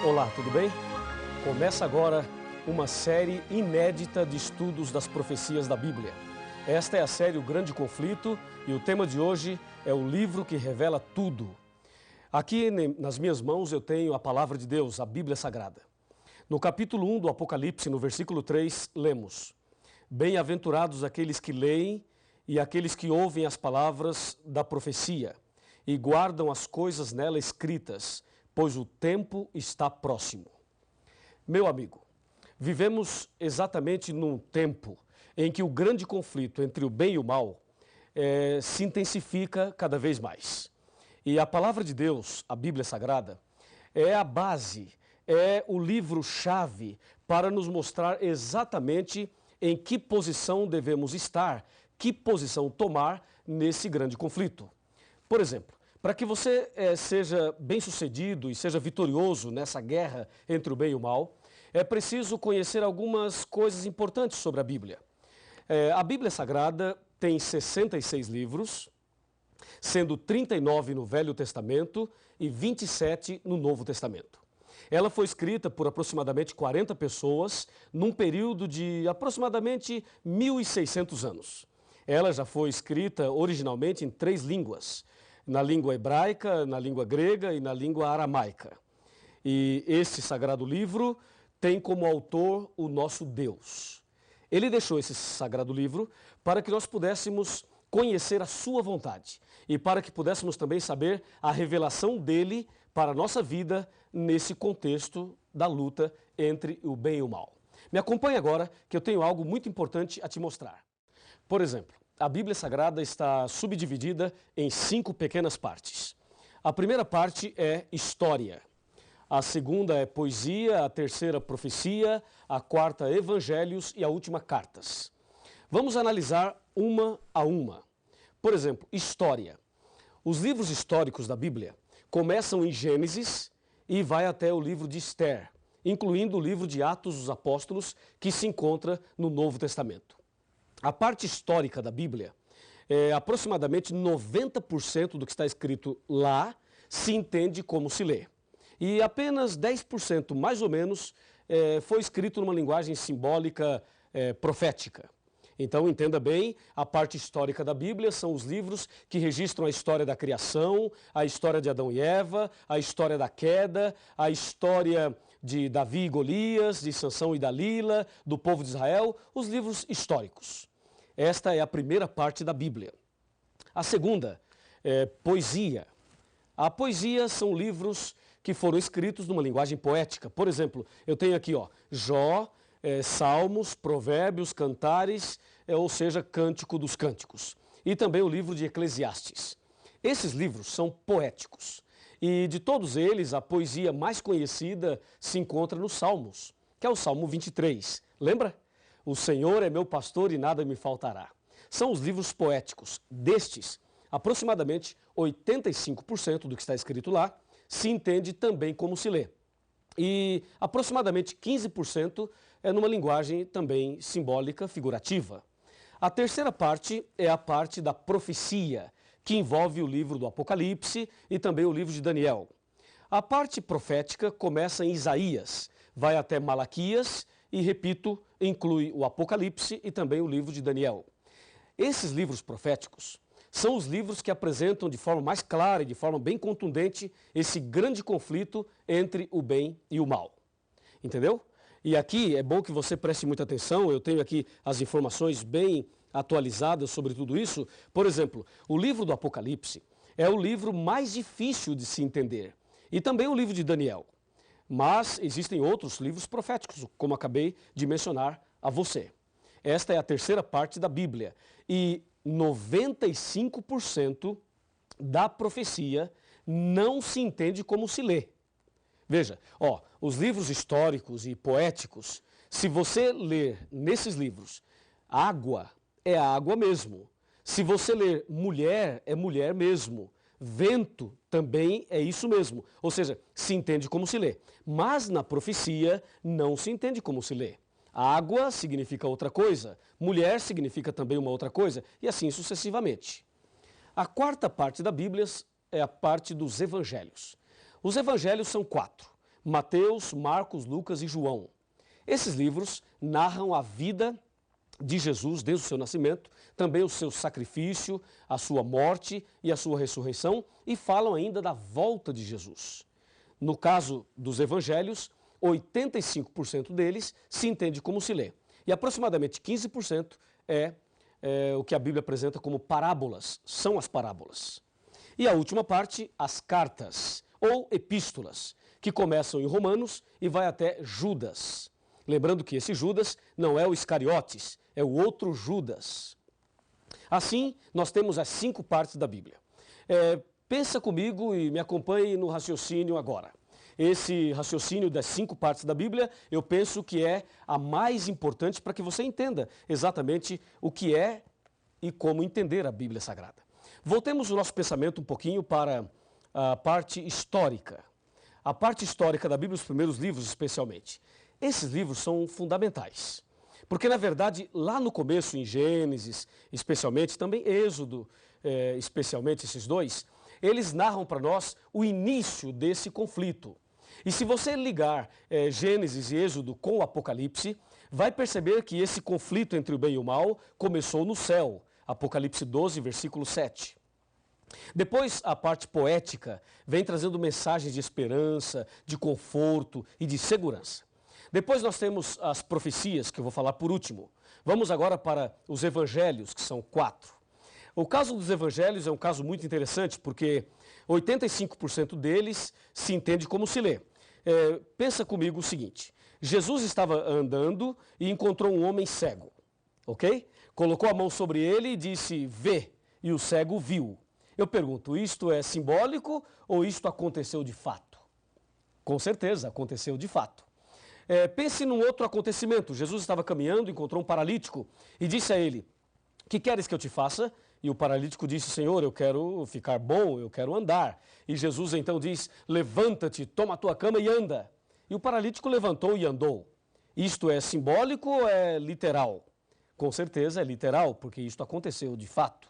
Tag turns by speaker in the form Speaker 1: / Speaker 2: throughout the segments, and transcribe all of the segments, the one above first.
Speaker 1: Olá, tudo bem? Começa agora uma série inédita de estudos das profecias da Bíblia. Esta é a série O Grande Conflito e o tema de hoje é o livro que revela tudo. Aqui nas minhas mãos eu tenho a palavra de Deus, a Bíblia Sagrada. No capítulo 1 do Apocalipse, no versículo 3, lemos: Bem-aventurados aqueles que leem e aqueles que ouvem as palavras da profecia e guardam as coisas nela escritas, pois o tempo está próximo. Meu amigo, vivemos exatamente num tempo em que o grande conflito entre o bem e o mal se intensifica cada vez mais. E a palavra de Deus, a Bíblia Sagrada, é a base, é o livro-chave para nos mostrar exatamente em que posição devemos estar, que posição tomar nesse grande conflito. Por exemplo, para que você seja bem-sucedido e seja vitorioso nessa guerra entre o bem e o mal, é preciso conhecer algumas coisas importantes sobre a Bíblia. A Bíblia Sagrada tem 66 livros, sendo 39 no Velho Testamento e 27 no Novo Testamento. Ela foi escrita por aproximadamente 40 pessoas num período de aproximadamente 1.600 anos. Ela já foi escrita originalmente em 3 línguas, na língua hebraica, na língua grega e na língua aramaica. E esse sagrado livro tem como autor o nosso Deus. Ele deixou esse sagrado livro para que nós pudéssemos conhecer a sua vontade e para que pudéssemos também saber a revelação dele para a nossa vida nesse contexto da luta entre o bem e o mal. Me acompanhe agora que eu tenho algo muito importante a te mostrar. Por exemplo, a Bíblia Sagrada está subdividida em 5 pequenas partes. A primeira parte é história, a segunda é poesia, a terceira profecia, a quarta evangelhos e a última cartas. Vamos analisar uma a uma. Por exemplo, história. Os livros históricos da Bíblia começam em Gênesis e vai até o livro de Esther, incluindo o livro de Atos dos Apóstolos, que se encontra no Novo Testamento. A parte histórica da Bíblia, aproximadamente 90% do que está escrito lá se entende como se lê. E apenas 10%, mais ou menos, foi escrito numa linguagem simbólica profética. Então, entenda bem, a parte histórica da Bíblia são os livros que registram a história da criação, a história de Adão e Eva, a história da queda, a história de Davi e Golias, de Sansão e Dalila, do povo de Israel, os livros históricos. Esta é a primeira parte da Bíblia. A segunda é poesia. A poesia são livros que foram escritos numa linguagem poética. Por exemplo, eu tenho aqui Jó, Salmos, Provérbios, Cantares, ou seja, Cântico dos Cânticos. E também o livro de Eclesiastes. Esses livros são poéticos. E de todos eles, a poesia mais conhecida se encontra nos Salmos, que é o Salmo 23. Lembra? O Senhor é meu pastor e nada me faltará. São os livros poéticos. Destes, aproximadamente 85% do que está escrito lá se entende também como se lê. E aproximadamente 15% é numa linguagem também simbólica, figurativa. A terceira parte é a parte da profecia, que envolve o livro do Apocalipse e também o livro de Daniel. A parte profética começa em Isaías, vai até Malaquias e, repito, inclui o Apocalipse e também o livro de Daniel. Esses livros proféticos são os livros que apresentam de forma mais clara e de forma bem contundente esse grande conflito entre o bem e o mal. Entendeu? E aqui é bom que você preste muita atenção, eu tenho aqui as informações bem atualizadas sobre tudo isso. Por exemplo, o livro do Apocalipse é o livro mais difícil de se entender. E também o livro de Daniel. Mas existem outros livros proféticos, como acabei de mencionar a você. Esta é a terceira parte da Bíblia. E 95% da profecia não se entende como se lê. Veja, os livros históricos e poéticos, se você ler nesses livros, água é água mesmo. Se você ler mulher, é mulher mesmo. Vento também é isso mesmo. Ou seja, se entende como se lê. Mas na profecia não se entende como se lê. Água significa outra coisa, mulher significa também uma outra coisa, e assim sucessivamente. A quarta parte da Bíblia é a parte dos evangelhos. Os evangelhos são 4. Mateus, Marcos, Lucas e João. Esses livros narram a vida de Jesus desde o seu nascimento, também o seu sacrifício, a sua morte e a sua ressurreição, e falam ainda da volta de Jesus. No caso dos evangelhos, 85% deles se entende como se lê, e aproximadamente 15% é o que a Bíblia apresenta como parábolas, são as parábolas. E a última parte, as cartas, ou epístolas, que começam em Romanos e vai até Judas. Lembrando que esse Judas não é o Iscariotes, é o outro Judas. Assim, nós temos as 5 partes da Bíblia. Pensa comigo e me acompanhe no raciocínio agora. Esse raciocínio das 5 partes da Bíblia, eu penso que é a mais importante para que você entenda exatamente o que é e como entender a Bíblia Sagrada. Voltemos o nosso pensamento um pouquinho para a parte histórica. A parte histórica da Bíblia, os primeiros livros especialmente. Esses livros são fundamentais. Porque, na verdade, lá no começo, em Gênesis, especialmente, também Êxodo, especialmente esses dois, eles narram para nós o início desse conflito. E se você ligar Gênesis e Êxodo com o Apocalipse, vai perceber que esse conflito entre o bem e o mal começou no céu. Apocalipse 12, versículo 7. Depois, a parte poética vem trazendo mensagens de esperança, de conforto e de segurança. Depois nós temos as profecias, que eu vou falar por último. Vamos agora para os evangelhos, que são 4. O caso dos evangelhos é um caso muito interessante, porque 85% deles se entende como se lê. Pensa comigo o seguinte, Jesus estava andando e encontrou um homem cego, ok? Colocou a mão sobre ele e disse, vê, e o cego viu. Eu pergunto, isto é simbólico ou isto aconteceu de fato? Com certeza, aconteceu de fato. Pense num outro acontecimento. Jesus estava caminhando, encontrou um paralítico e disse a ele, que queres que eu te faça? E o paralítico disse, Senhor, eu quero ficar bom, eu quero andar. E Jesus então diz, levanta-te, toma a tua cama e anda. E o paralítico levantou e andou. Isto é simbólico ou é literal? Com certeza é literal, porque isto aconteceu de fato.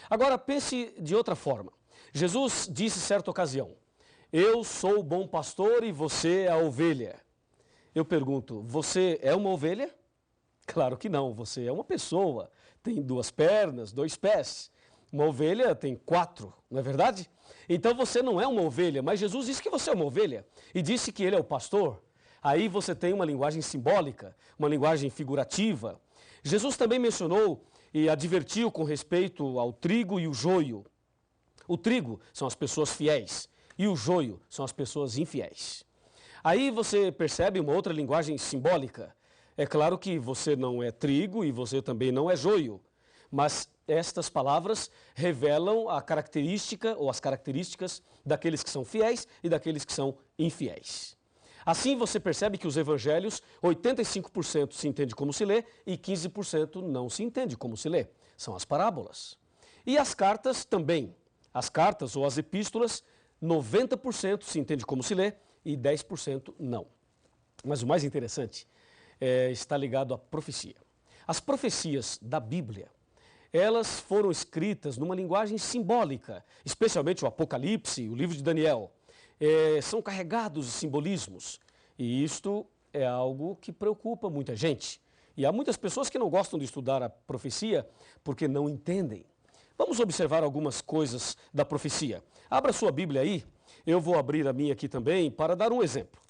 Speaker 1: Agora pense de outra forma. Jesus disse certa ocasião, eu sou o bom pastor e você é a ovelha. Eu pergunto, você é uma ovelha? Claro que não, você é uma pessoa, tem 2 pernas, 2 pés. Uma ovelha tem 4, não é verdade? Então você não é uma ovelha, mas Jesus disse que você é uma ovelha e disse que ele é o pastor. Aí você tem uma linguagem simbólica, uma linguagem figurativa. Jesus também mencionou e advertiu com respeito ao trigo e o joio. O trigo são as pessoas fiéis e o joio são as pessoas infiéis. Aí você percebe uma outra linguagem simbólica. É claro que você não é trigo e você também não é joio, mas estas palavras revelam a característica ou as características daqueles que são fiéis e daqueles que são infiéis. Assim você percebe que os evangelhos, 85% se entende como se lê e 15% não se entende como se lê. São as parábolas. E as cartas também. As cartas ou as epístolas, 90% se entende como se lê e 10% não. Mas o mais interessante está ligado à profecia. As profecias da Bíblia, elas foram escritas numa linguagem simbólica, especialmente o Apocalipse, o livro de Daniel. São carregados de simbolismos e isto é algo que preocupa muita gente. E há muitas pessoas que não gostam de estudar a profecia porque não entendem. Vamos observar algumas coisas da profecia. Abra sua Bíblia aí, eu vou abrir a minha aqui também para dar um exemplo.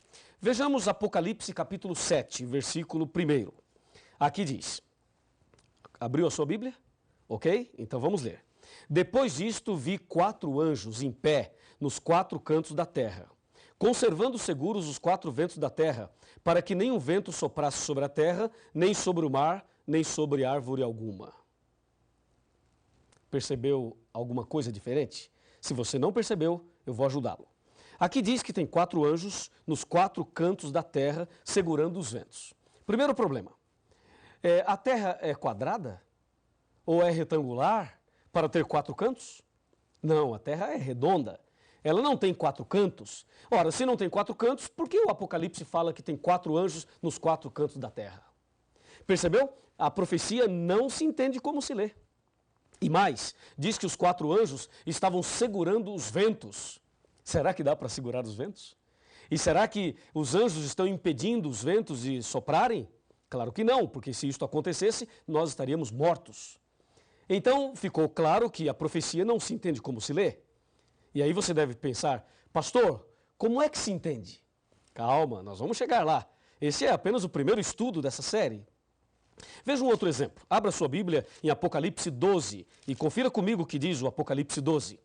Speaker 1: Vejamos Apocalipse capítulo 7, versículo 1. Aqui diz, abriu a sua Bíblia? Ok? Então vamos ler. Depois disto vi 4 anjos em pé nos 4 cantos da terra, conservando seguros os 4 ventos da terra, para que nenhum vento soprasse sobre a terra, nem sobre o mar, nem sobre árvore alguma. Percebeu alguma coisa diferente? Se você não percebeu, eu vou ajudá-lo. Aqui diz que tem 4 anjos nos 4 cantos da terra, segurando os ventos. Primeiro problema, a terra é quadrada? Ou é retangular para ter 4 cantos? Não, a terra é redonda. Ela não tem 4 cantos. Ora, se não tem 4 cantos, por que o Apocalipse fala que tem 4 anjos nos 4 cantos da terra? Percebeu? A profecia não se entende como se lê. E mais, diz que os 4 anjos estavam segurando os ventos. Será que dá para segurar os ventos? E será que os anjos estão impedindo os ventos de soprarem? Claro que não, porque se isto acontecesse, nós estaríamos mortos. Então, ficou claro que a profecia não se entende como se lê. E aí você deve pensar, pastor, como é que se entende? Calma, nós vamos chegar lá. Esse é apenas o primeiro estudo dessa série. Veja um outro exemplo. Abra sua Bíblia em Apocalipse 12 e confira comigo o que diz o Apocalipse 12.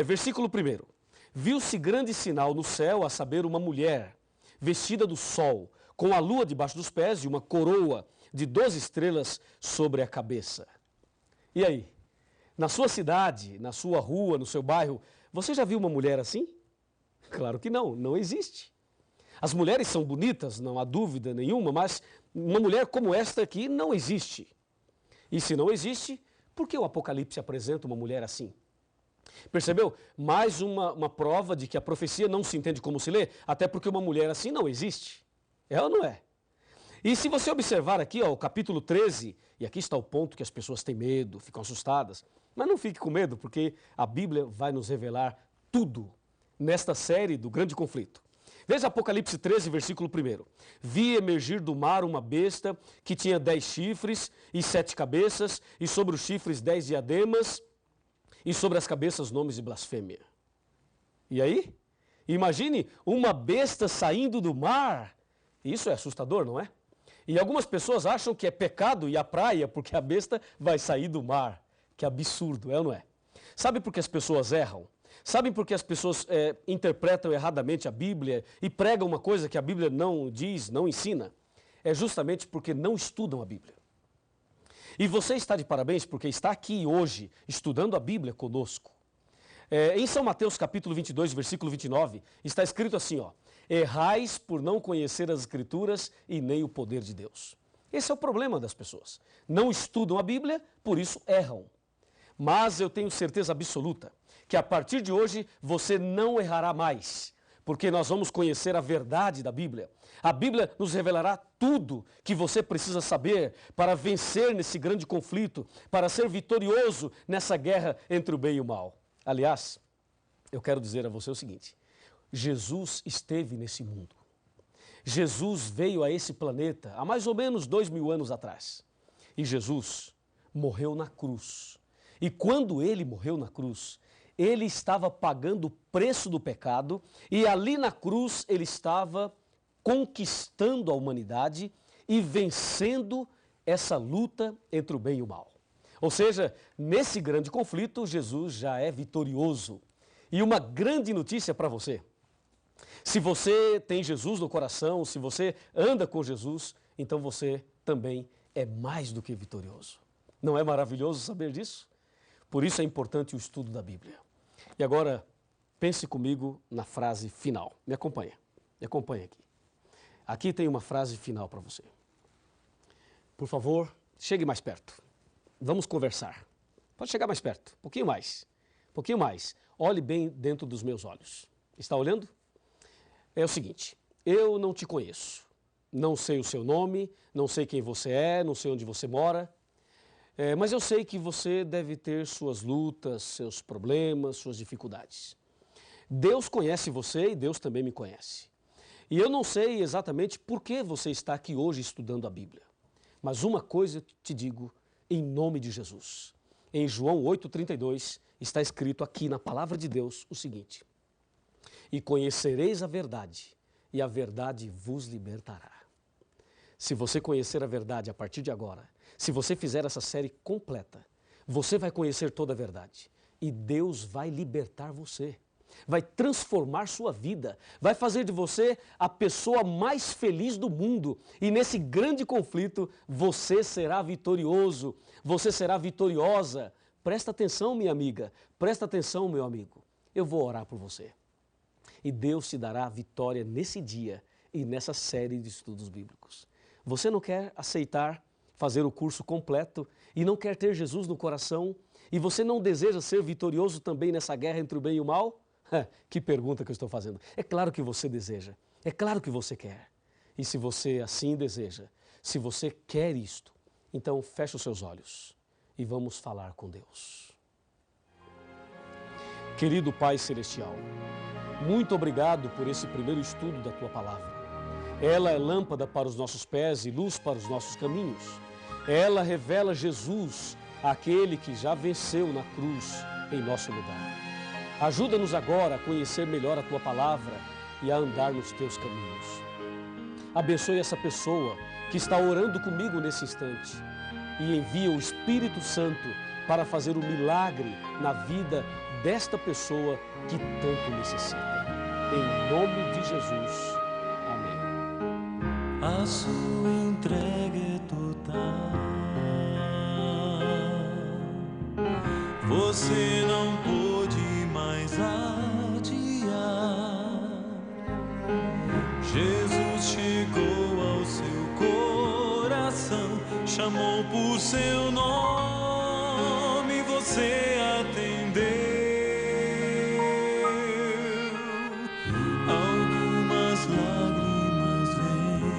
Speaker 1: Versículo 1. Viu-se grande sinal no céu, a saber, uma mulher, vestida do sol, com a lua debaixo dos pés e uma coroa de 12 estrelas sobre a cabeça. E aí? Na sua cidade, na sua rua, no seu bairro, você já viu uma mulher assim? Claro que não, não existe. As mulheres são bonitas, não há dúvida nenhuma, mas uma mulher como esta aqui não existe. E se não existe, por que o Apocalipse apresenta uma mulher assim? Percebeu? Mais uma prova de que a profecia não se entende como se lê, até porque uma mulher assim não existe. É ou não é? E se você observar aqui, ó, o capítulo 13, e aqui está o ponto que as pessoas têm medo, ficam assustadas, mas não fique com medo, porque a Bíblia vai nos revelar tudo nesta série do grande conflito. Veja Apocalipse 13, versículo 1. Vi emergir do mar uma besta que tinha 10 chifres e 7 cabeças, e sobre os chifres 10 diademas, e sobre as cabeças nomes de blasfêmia. E aí? Imagine uma besta saindo do mar. Isso é assustador, não é? E algumas pessoas acham que é pecado ir à praia porque a besta vai sair do mar. Que absurdo, é ou não é? Sabe por que as pessoas erram? Sabe por que as pessoas interpretam erradamente a Bíblia e pregam uma coisa que a Bíblia não diz, não ensina? É justamente porque não estudam a Bíblia. E você está de parabéns porque está aqui hoje estudando a Bíblia conosco. Em São Mateus capítulo 22, versículo 29, está escrito assim, ó: errais por não conhecer as Escrituras e nem o poder de Deus. Esse é o problema das pessoas. Não estudam a Bíblia, por isso erram. Mas eu tenho certeza absoluta que a partir de hoje você não errará mais, porque nós vamos conhecer a verdade da Bíblia. A Bíblia nos revelará tudo que você precisa saber para vencer nesse grande conflito, para ser vitorioso nessa guerra entre o bem e o mal. Aliás, eu quero dizer a você o seguinte: Jesus esteve nesse mundo. Jesus veio a esse planeta há mais ou menos 2000 anos atrás. E Jesus morreu na cruz. E quando ele morreu na cruz, ele estava pagando o preço do pecado e ali na cruz ele estava conquistando a humanidade e vencendo essa luta entre o bem e o mal. Ou seja, nesse grande conflito, Jesus já é vitorioso. E uma grande notícia para você: se você tem Jesus no coração, se você anda com Jesus, então você também é mais do que vitorioso. Não é maravilhoso saber disso? Por isso é importante o estudo da Bíblia. E agora, pense comigo na frase final. Me acompanha aqui. Aqui tem uma frase final para você. Por favor, chegue mais perto. Vamos conversar. Pode chegar mais perto, um pouquinho mais. Um pouquinho mais. Olhe bem dentro dos meus olhos. Está olhando? É o seguinte: eu não te conheço. Não sei o seu nome, não sei quem você é, não sei onde você mora. Mas eu sei que você deve ter suas lutas, seus problemas, suas dificuldades. Deus conhece você e Deus também me conhece. E eu não sei exatamente por que você está aqui hoje estudando a Bíblia. Mas uma coisa eu te digo em nome de Jesus. Em João 8,32 está escrito aqui na palavra de Deus o seguinte: e conhecereis a verdade, e a verdade vos libertará. Se você conhecer a verdade a partir de agora, se você fizer essa série completa, você vai conhecer toda a verdade. E Deus vai libertar você, vai transformar sua vida, vai fazer de você a pessoa mais feliz do mundo. E nesse grande conflito, você será vitorioso, você será vitoriosa. Presta atenção, minha amiga, presta atenção, meu amigo. Eu vou orar por você. E Deus te dará a vitória nesse dia e nessa série de estudos bíblicos. Você não quer aceitar fazer o curso completo e não quer ter Jesus no coração? E você não deseja ser vitorioso também nessa guerra entre o bem e o mal? Que pergunta que eu estou fazendo. É claro que você deseja, é claro que você quer. E se você assim deseja, se você quer isto, então feche os seus olhos e vamos falar com Deus. Querido Pai Celestial, muito obrigado por esse primeiro estudo da Tua Palavra. Ela é lâmpada para os nossos pés e luz para os nossos caminhos. Ela revela Jesus, aquele que já venceu na cruz em nosso lugar. Ajuda-nos agora a conhecer melhor a Tua Palavra e a andar nos Teus caminhos. Abençoe essa pessoa que está orando comigo nesse instante e envia o Espírito Santo para fazer o milagre na vida desta pessoa que tanto necessita. Em nome de Jesus. Amém.
Speaker 2: A sua entrega é total. Você não pôde mais adiar. Jesus chegou ao seu coração, chamou por seu nome, você atendeu. Algumas lágrimas vêm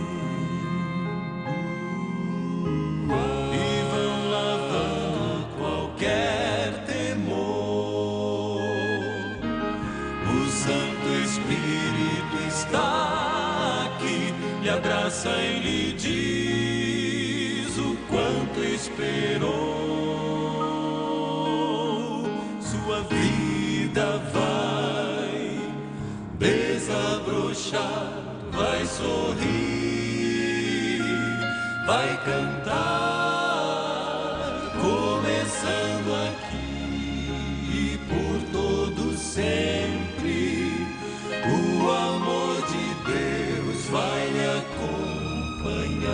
Speaker 2: e vão lavando qualquer temor. O Santo Espírito está aqui, lhe abraça e lhe diz o quanto esperou. Sua vida vai desabrochar, vai sorrir, vai cantar, começando aqui e por todo sempre. O amor de Deus vai lhe acompanhar.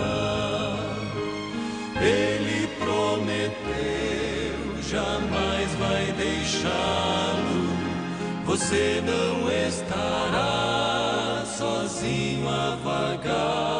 Speaker 2: Ele prometeu, jamais vai deixá-lo. Você não estará sozinho a vagar.